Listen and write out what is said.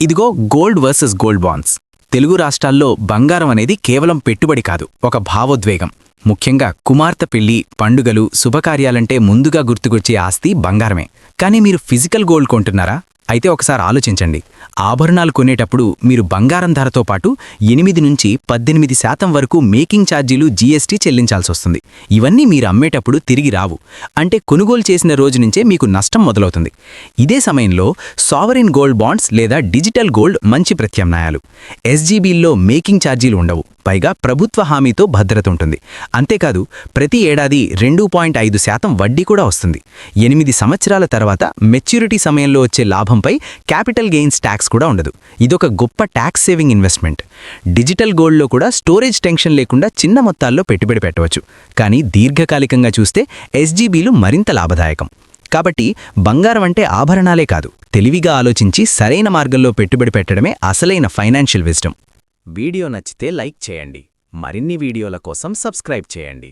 ఇదిగో gold versus gold bonds. Telugu రాష్ట్రాల్లో బంగారం అనేది కేవలం పెట్టుబడి కాదు, ఒక భావోద్వేగం. ముఖ్యంగా కుమార్తె పెళ్లి, పండుగలు, శుభకార్యాలంటే ముందుగా గుర్తుకొచ్చే ఆస్తి బంగారమే. కానీ మీరు ఫిజికల్ గోల్డ్ కొంటున్నారా? అయితే ఒకసారి ఆలోచించండి. ఆభరణాలు కొనేటప్పుడు మీరు బంగారం ధరతో పాటు 8 నుంచి 18% వరకు మేకింగ్ ఛార్జీలు, జీఎస్టీ చెల్లించాల్సొస్తుంది. ఇవన్నీ మీరు అమ్మేటప్పుడు తిరిగి రావు. అంటే కొనుగోలు చేసిన రోజు నుంచే మీకు నష్టం మొదలవుతుంది. ఇదే సమయంలో సావరిన్ గోల్డ్ బాండ్స్ లేదా డిజిటల్ గోల్డ్ మంచి ప్రత్యామ్నాయాలు. ఎస్జీబీల్లో మేకింగ్ ఛార్జీలు ఉండవు, పైగా ప్రభుత్వ హామీతో భద్రత ఉంటుంది. అంతేకాదు, ప్రతి ఏడాది 2.5% వడ్డీ కూడా వస్తుంది. 8 సంవత్సరాల తర్వాత మెచ్యూరిటీ సమయంలో వచ్చే లాభంపై క్యాపిటల్ గెయిన్స్ ట్యాక్స్ కూడా ఉండదు. ఇదొక గొప్ప ట్యాక్స్ సేవింగ్ ఇన్వెస్ట్మెంట్. డిజిటల్ గోల్డ్లో కూడా స్టోరేజ్ టెన్షన్ లేకుండా చిన్న మొత్తాల్లో పెట్టుబడి పెట్టవచ్చు. కానీ దీర్ఘకాలికంగా చూస్తే ఎస్జీబీలు మరింత లాభదాయకం. కాబట్టి బంగారం అంటే ఆభరణాలే కాదు, తెలివిగా ఆలోచించి సరైన మార్గంలో పెట్టుబడి పెట్టడమే అసలైన ఫైనాన్షియల్ విజ్డమ్. వీడియో నచ్చితే లైక్ చేయండి. మరిన్ని వీడియోల కోసం సబ్స్క్రైబ్ చేయండి.